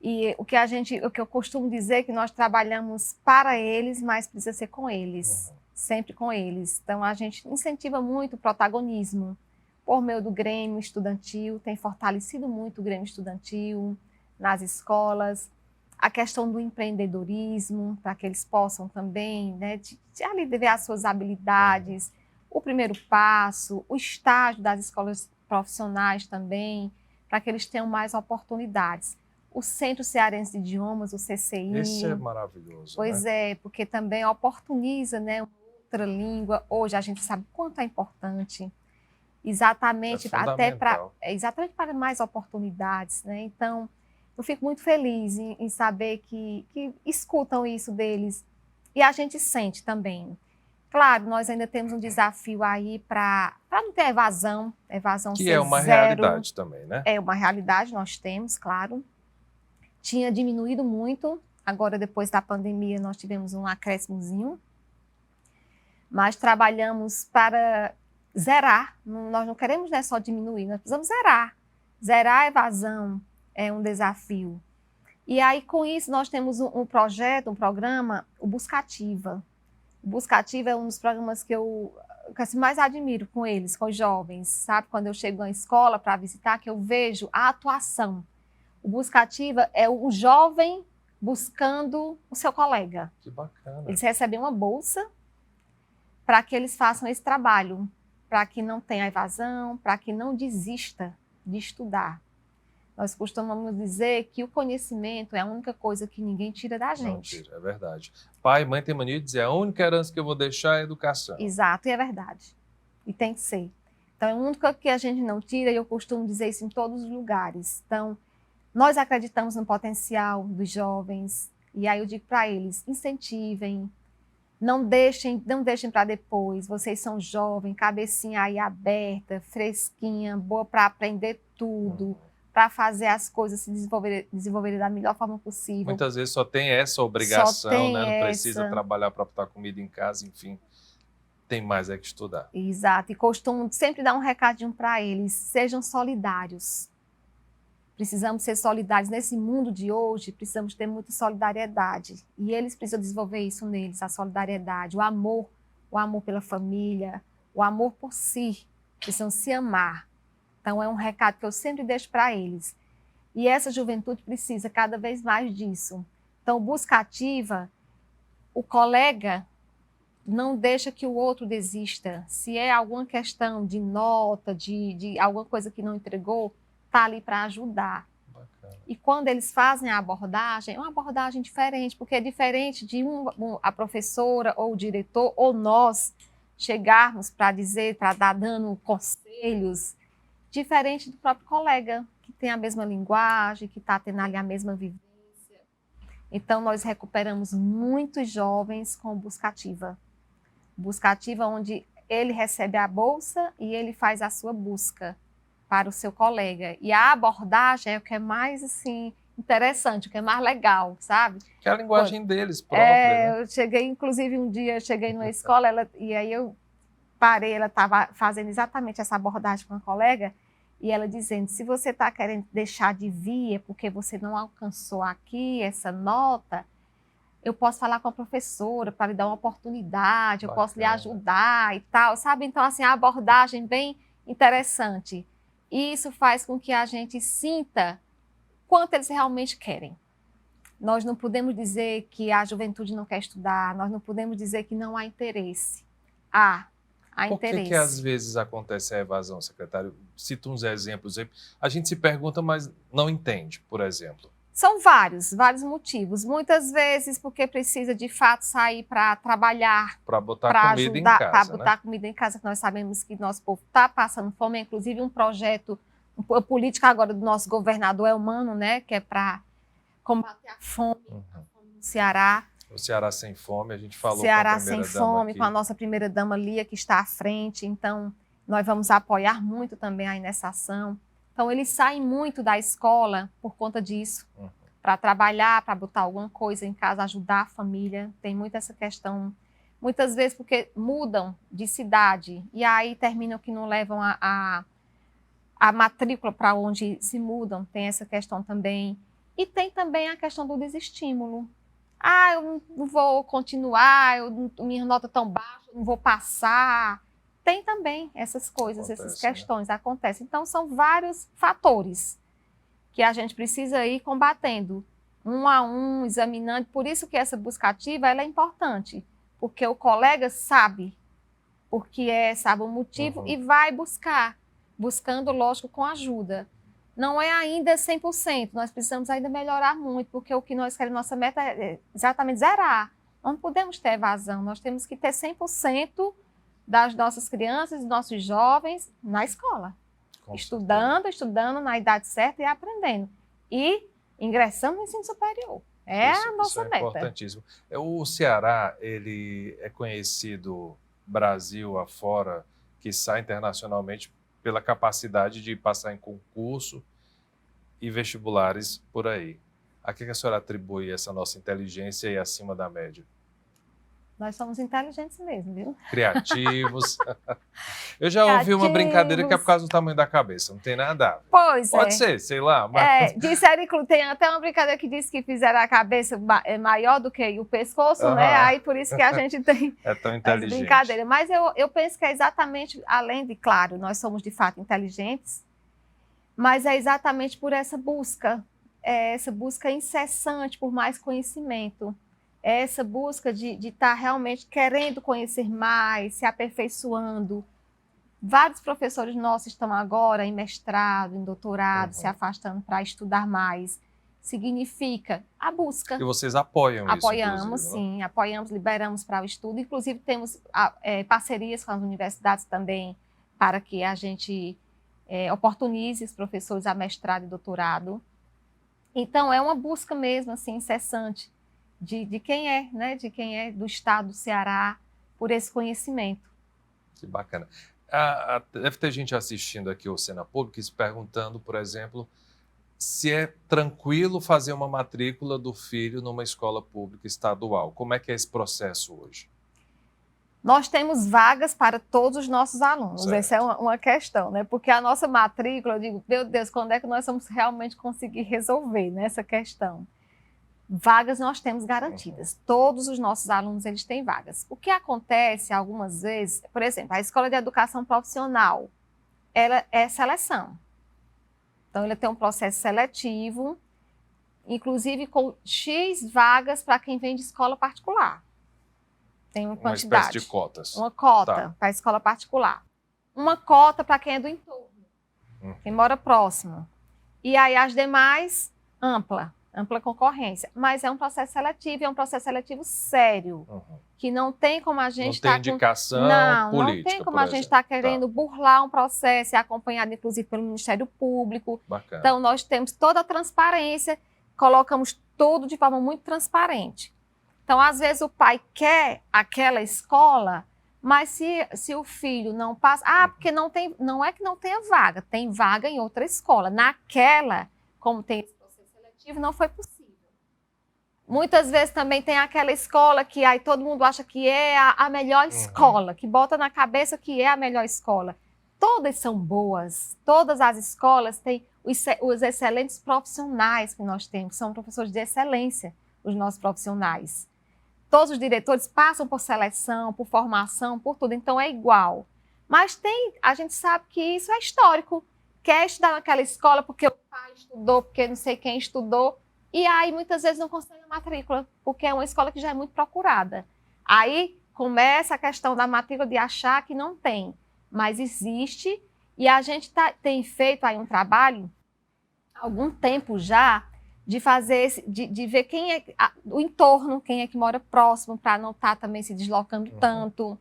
E o que eu costumo dizer é que nós trabalhamos para eles, mas precisa ser com eles, sempre com eles. Então, a gente incentiva muito o protagonismo. Por meio do Grêmio Estudantil, tem fortalecido muito o Grêmio Estudantil nas escolas. A questão do empreendedorismo, para que eles possam também, né, de ali ver as suas habilidades. O primeiro passo, o estágio das escolas profissionais também, para que eles tenham mais oportunidades. O Centro Cearense de Idiomas, o CCI. Esse é maravilhoso. Pois né? é, porque também oportuniza, né, outra língua. Hoje a gente sabe quanto é importante, exatamente, exatamente para mais oportunidades, né? Então, eu fico muito feliz em saber que escutam isso deles e a gente sente também. Claro, nós ainda temos um desafio aí para não ter evasão que ser é uma zero. realidade também, né? É uma realidade, nós temos, claro. Tinha diminuído muito, agora depois da pandemia nós tivemos um acréscimozinho, mas trabalhamos para zerar, nós não queremos, né, só diminuir, nós precisamos zerar. Zerar a evasão é um desafio. E aí com isso nós temos um projeto, um programa, o Buscativa. O Buscativa é um dos programas que eu assim, mais admiro com eles, com os jovens, sabe? Quando eu chego na escola para visitar, que eu vejo a atuação. O Buscativa é o jovem buscando o seu colega. Que bacana. Eles recebem uma bolsa para que eles façam esse trabalho, para que não tenha evasão, para que não desista de estudar. Nós costumamos dizer que o conhecimento é a única coisa que ninguém tira da gente. Não tira, é verdade. Pai e mãe têm mania de dizer, a única herança que eu vou deixar é a educação. Exato, e é verdade. E tem que ser. Então, é a única que a gente não tira, e eu costumo dizer isso em todos os lugares. Então, nós acreditamos no potencial dos jovens, e aí eu digo para eles, incentivem, não deixem para depois. Vocês são jovens, cabecinha aí aberta, fresquinha, boa para aprender tudo, para fazer as coisas se desenvolverem da melhor forma possível. Muitas vezes só tem essa obrigação, né? Não precisa trabalhar para botar comida em casa, enfim. Tem mais é que estudar. Exato, e costumo sempre dar um recadinho para eles, sejam solidários. Precisamos ser solidários. Nesse mundo de hoje, precisamos ter muita solidariedade. E eles precisam desenvolver isso neles, a solidariedade, o amor pela família, o amor por si. Precisam se amar. Então, é um recado que eu sempre deixo para eles. E essa juventude precisa cada vez mais disso. Então, busca ativa, o colega não deixa que o outro desista. Se é alguma questão de nota, de alguma coisa que não entregou, está ali para ajudar. Bacana. E quando eles fazem a abordagem, é uma abordagem diferente, porque é diferente de a professora ou o diretor ou nós chegarmos para dizer, para dar dando conselhos, diferente do próprio colega, que tem a mesma linguagem, que está tendo ali a mesma vivência. Então, nós recuperamos muitos jovens com busca ativa. Busca ativa onde ele recebe a bolsa e ele faz a sua busca para o seu colega. E a abordagem é o que é mais, assim, interessante, o que é mais legal, sabe? Que é a linguagem deles própria, né? Eu cheguei, inclusive, um dia, cheguei numa escola, e aí eu parei, ela estava fazendo exatamente essa abordagem com a colega, e ela dizendo, se você está querendo deixar de vir, é porque você não alcançou aqui essa nota, eu posso falar com a professora para lhe dar uma oportunidade, eu posso lhe ajudar e tal, sabe? Então, assim, a abordagem bem interessante. E isso faz com que a gente sinta quanto eles realmente querem. Nós não podemos dizer que a juventude não quer estudar, nós não podemos dizer que não há interesse. Há interesse. Por que às vezes acontece a evasão, secretário? Cita uns exemplos aí. A gente se pergunta, mas não entende, por exemplo. São vários motivos. Muitas vezes porque precisa de fato sair para trabalhar, para botar comida em casa, para botar comida em casa, que nós sabemos que nosso povo está passando fome. Inclusive um projeto, uma política agora do nosso governador Elmano, né, que é para combater a fome no Ceará. O Ceará Sem Fome, a gente falou Ceará com a Sem primeira-dama Fome, aqui. com a nossa primeira-dama Lia, que está à frente. Então, nós vamos apoiar muito também aí nessa ação. Então, eles saem muito da escola por conta disso, para trabalhar, para botar alguma coisa em casa, ajudar a família. Tem muito essa questão, muitas vezes porque mudam de cidade e aí terminam que não levam a matrícula para onde se mudam. Tem essa questão também. E tem também a questão do desestímulo. Eu não vou continuar, minha nota é tão baixa, eu não vou passar. Tem também essas coisas, essas questões acontecem. Então, são vários fatores que a gente precisa ir combatendo, um a um, examinando. Por isso que essa busca ativa ela é importante, porque o colega sabe sabe o motivo e vai buscando, lógico, com ajuda. Não é ainda 100%, nós precisamos ainda melhorar muito, porque o que nós queremos, nossa meta é exatamente zerar. Nós não podemos ter evasão, nós temos que ter 100% das nossas crianças, dos nossos jovens na escola. Estudando na idade certa e aprendendo. E ingressando no ensino superior. A nossa meta. É importantíssimo. O Ceará, ele é conhecido Brasil afora, quiçá internacionalmente, pela capacidade de passar em concurso e vestibulares por aí. A que a senhora atribui essa nossa inteligência e acima da média? Nós somos inteligentes mesmo, viu? Criativos. Eu já ouvi uma brincadeira que é por causa do tamanho da cabeça, não tem nada a ver. Pode ser, sei lá. Mas... tem até uma brincadeira que diz que fizeram a cabeça maior do que o pescoço, né? Aí por isso que a gente tem tão inteligente. Brincadeira. Mas eu penso que é exatamente, além de, claro, nós somos de fato inteligentes, mas é exatamente por essa busca incessante por mais conhecimento. Essa busca de estar realmente querendo conhecer mais, se aperfeiçoando, Vários professores nossos estão agora em mestrado, em doutorado, se afastando para estudar mais. Significa a busca. E vocês apoiam isso, Apoiamos, inclusive, né? sim, apoiamos, liberamos para o estudo. Inclusive, temos parcerias com as universidades também para que a gente oportunize os professores a mestrado e doutorado. Então, é uma busca mesmo, assim, incessante de quem é, né? De quem é do estado do Ceará por esse conhecimento. Que bacana. Deve ter gente assistindo aqui o Cena Pública e se perguntando, por exemplo, se é tranquilo fazer uma matrícula do filho numa escola pública estadual. Como é que é esse processo hoje? Nós temos vagas para todos os nossos alunos. Certo. Essa é uma questão, né? Porque a nossa matrícula, eu digo, meu Deus, quando é que nós vamos realmente conseguir resolver, né, essa questão? Vagas nós temos garantidas. Todos os nossos alunos, eles têm vagas. O que acontece algumas vezes, por exemplo, a Escola de Educação Profissional, ela é seleção. Então, ela tem um processo seletivo, inclusive com X vagas para quem vem de escola particular. Tem uma quantidade. Espécie de cotas. Uma cota para a escola particular. Uma cota para quem é do entorno, quem mora próximo. E aí as demais, ampla concorrência. Mas é um processo seletivo, é um processo seletivo sério, que não tem como a gente Não tem indicação política, não tem como a gente estar querendo burlar um processo, é acompanhado inclusive pelo Ministério Público. Bacana. Então nós temos toda a transparência, colocamos tudo de forma muito transparente. Então, às vezes, o pai quer aquela escola, mas se o filho não passa... porque não é que não tenha vaga, tem vaga em outra escola. Naquela, como tem esse processo seletivo, não foi possível. Muitas vezes também tem aquela escola que aí todo mundo acha que é a melhor escola, que bota na cabeça que é a melhor escola. Todas são boas, todas as escolas têm os excelentes profissionais que nós temos, são professores de excelência, os nossos profissionais. Todos os diretores passam por seleção, por formação, por tudo, então é igual. Mas a gente sabe que isso é histórico. Quer estudar naquela escola porque o pai estudou, porque não sei quem estudou, e aí muitas vezes não consegue a matrícula, porque é uma escola que já é muito procurada. Aí começa a questão da matrícula de achar que não tem, mas existe, e a gente tem feito aí um trabalho, há algum tempo já, de fazer, de ver quem é o entorno, quem é que mora próximo, para não estar também se deslocando tanto.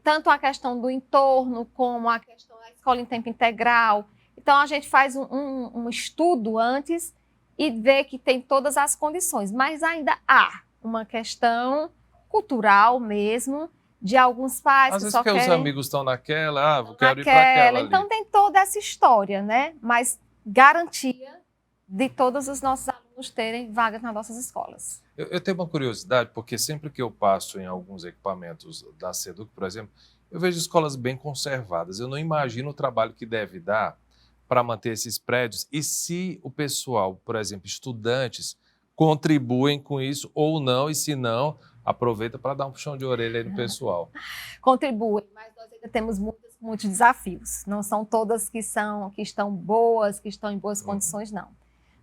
Tanto a questão do entorno, como a questão da escola em tempo integral. Então, a gente faz um estudo antes e vê que tem todas as condições. Mas ainda há uma questão cultural mesmo, de alguns pais Às que vezes só porque querem... os amigos estão naquela, eu quero ir para aquela ali. Então, tem toda essa história, né? Mas garantia de todos os nossos alunos terem vagas nas nossas escolas. Eu tenho uma curiosidade, porque sempre que eu passo em alguns equipamentos da SEDUC, por exemplo, eu vejo escolas bem conservadas. Eu não imagino o trabalho que deve dar para manter esses prédios e se o pessoal, por exemplo, estudantes, contribuem com isso ou não, e se não, aproveita para dar um puxão de orelha aí no pessoal. Contribuem, mas nós ainda temos muitos desafios. Não são todas que estão boas, que estão em boas condições, não.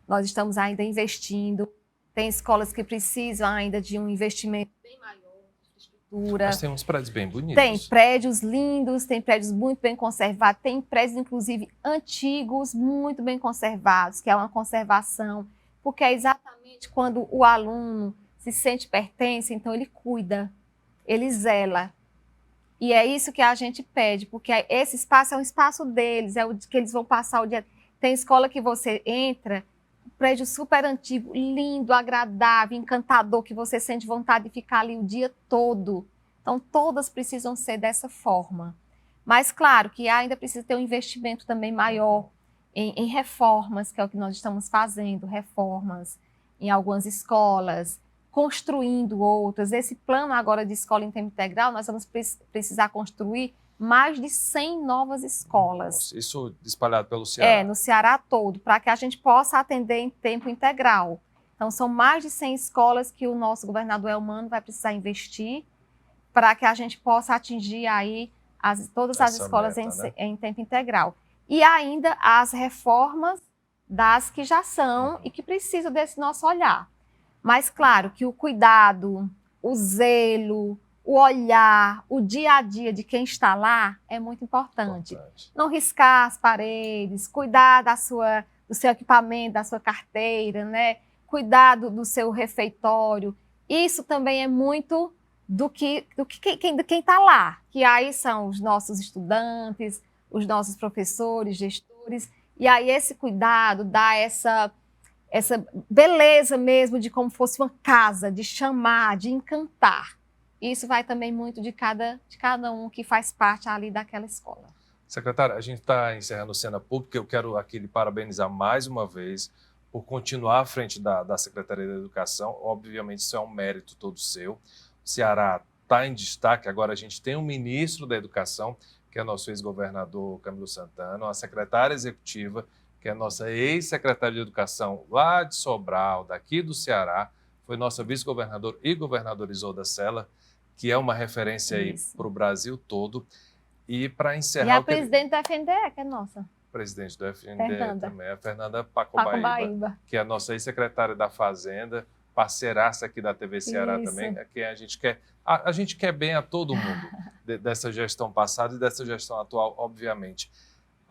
Nós estamos ainda investindo, tem escolas que precisam ainda de um investimento bem maior, de infraestrutura. Mas tem uns prédios bem bonitos. Tem prédios lindos, tem prédios muito bem conservados, tem prédios, inclusive, antigos, muito bem conservados, que é uma conservação, porque é exatamente quando o aluno se sente pertence, então ele cuida, ele zela. E é isso que a gente pede, porque esse espaço é um espaço deles, é o que eles vão passar o dia. Tem escola que você entra, prédio super antigo, lindo, agradável, encantador, que você sente vontade de ficar ali o dia todo. Então, todas precisam ser dessa forma. Mas, claro, que ainda precisa ter um investimento também maior em reformas, que é o que nós estamos fazendo, reformas em algumas escolas, construindo outras. Esse plano agora de escola em tempo integral, nós vamos precisar construir mais de 100 novas escolas. Nossa, isso espalhado pelo Ceará? No Ceará todo, para que a gente possa atender em tempo integral. Então, são mais de 100 escolas que o nosso governador Elmano vai precisar investir para que a gente possa atingir aí todas as escolas em tempo integral. E ainda as reformas das que já são e que precisam desse nosso olhar. Mas, claro, que o cuidado, o zelo, o olhar, o dia a dia de quem está lá é muito importante. Não riscar as paredes, cuidar do seu equipamento, da sua carteira, né? Cuidar do seu refeitório. Isso também é muito do quem está lá, que aí são os nossos estudantes, os nossos professores, gestores, e aí esse cuidado dá essa beleza mesmo de como fosse uma casa, de chamar, de encantar. Isso vai também muito de cada um que faz parte ali daquela escola. Secretária, a gente está encerrando o Cena Pública. Eu quero aqui lhe parabenizar mais uma vez por continuar à frente da Secretaria da Educação. Obviamente, isso é um mérito todo seu. O Ceará está em destaque. Agora a gente tem um ministro da Educação, que é nosso ex-governador Camilo Santana, uma secretária executiva, que é nossa ex-secretária de Educação lá de Sobral, daqui do Ceará, foi nossa vice-governadora e governadora Isolda Sela, que é uma referência aí para o Brasil todo. E para encerrar... E a presidente do FNDE, que é nossa. Presidente do FNDE também, a Fernanda Pacobaíba, que é a nossa ex-secretária da Fazenda, parceiraça aqui da TV Ceará também, a quem a gente quer bem a todo mundo, dessa gestão passada e dessa gestão atual, obviamente.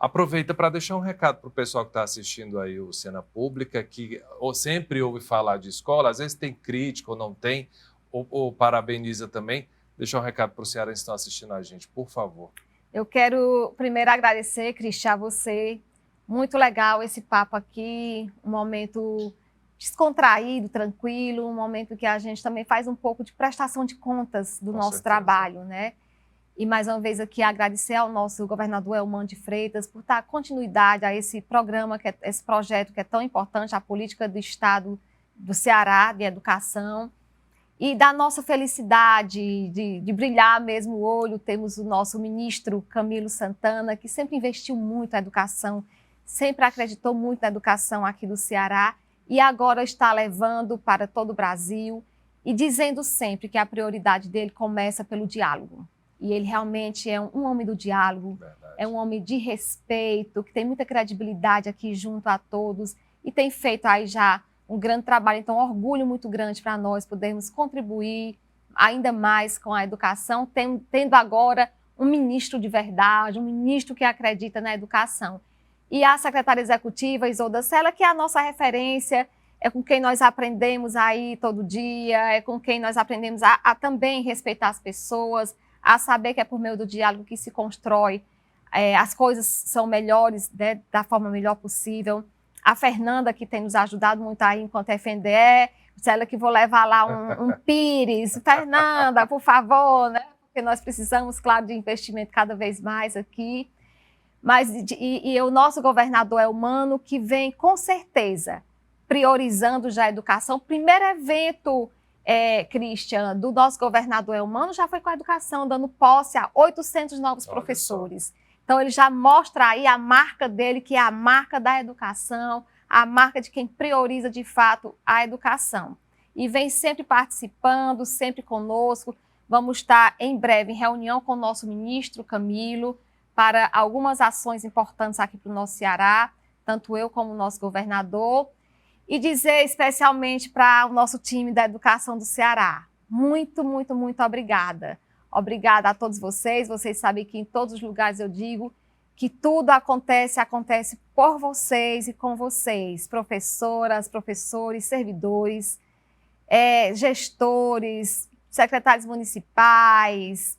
Aproveita para deixar um recado para o pessoal que está assistindo aí o Cena Pública, que sempre ouve falar de escola, às vezes tem crítica ou não tem, ou parabeniza também. Deixa um recado para os cearenses que estão assistindo a gente, por favor. Eu quero primeiro agradecer, Cristian, a você. Muito legal esse papo aqui, um momento descontraído, tranquilo, um momento que a gente também faz um pouco de prestação de contas do nosso trabalho, né? E mais uma vez aqui agradecer ao nosso governador Elmano de Freitas por dar continuidade a esse programa, esse projeto que é tão importante, a política do Estado do Ceará de educação. E da nossa felicidade de brilhar mesmo o olho, temos o nosso ministro Camilo Santana, que sempre investiu muito na educação, sempre acreditou muito na educação aqui do Ceará e agora está levando para todo o Brasil e dizendo sempre que a prioridade dele começa pelo diálogo. E ele realmente é um homem do diálogo, é um homem de respeito, que tem muita credibilidade aqui junto a todos e tem feito aí já um grande trabalho, então orgulho muito grande para nós podermos contribuir ainda mais com a educação, tendo agora um ministro de verdade, um ministro que acredita na educação. E a secretária executiva, Isolda Sela, que é a nossa referência, é com quem nós aprendemos aí todo dia, é com quem nós aprendemos a também respeitar as pessoas, a saber que é por meio do diálogo que se constrói, as coisas são melhores, né, da forma melhor possível. A Fernanda, que tem nos ajudado muito aí enquanto FNDE, ela que vou levar lá um Pires. Fernanda, por favor, né? Porque nós precisamos, claro, de investimento cada vez mais aqui. Mas o nosso governador Elmano, que vem com certeza priorizando já a educação. O primeiro evento, Cristian, do nosso governador Elmano já foi com a educação, dando posse a 800 novos professores. Então, ele já mostra aí a marca dele, que é a marca da educação, a marca de quem prioriza, de fato, a educação. E vem sempre participando, sempre conosco. Vamos estar, em breve, em reunião com o nosso ministro Camilo, para algumas ações importantes aqui para o nosso Ceará, tanto eu como o nosso governador. E dizer especialmente para o nosso time da educação do Ceará, muito, muito, muito obrigada. Obrigada a todos vocês. Vocês sabem que em todos os lugares eu digo que tudo acontece por vocês e com vocês, professoras, professores, servidores, gestores, secretários municipais,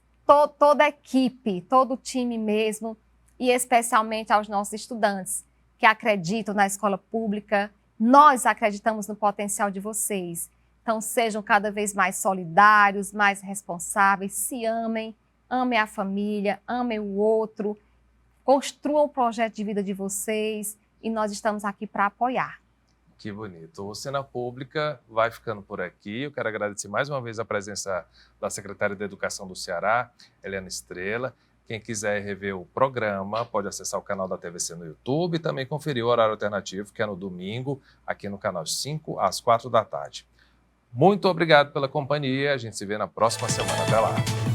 toda a equipe, todo o time mesmo, e especialmente aos nossos estudantes que acreditam na escola pública. Nós acreditamos no potencial de vocês. Então, sejam cada vez mais solidários, mais responsáveis, se amem, amem a família, amem o outro, construam o projeto de vida de vocês e nós estamos aqui para apoiar. Que bonito. O Cena Pública vai ficando por aqui. Eu quero agradecer mais uma vez a presença da secretária de Educação do Ceará, Eliana Estrela. Quem quiser rever o programa pode acessar o canal da TVC no YouTube e também conferir o horário alternativo, que é no domingo, aqui no canal 5 às 4 da tarde. Muito obrigado pela companhia. A gente se vê na próxima semana. Até lá.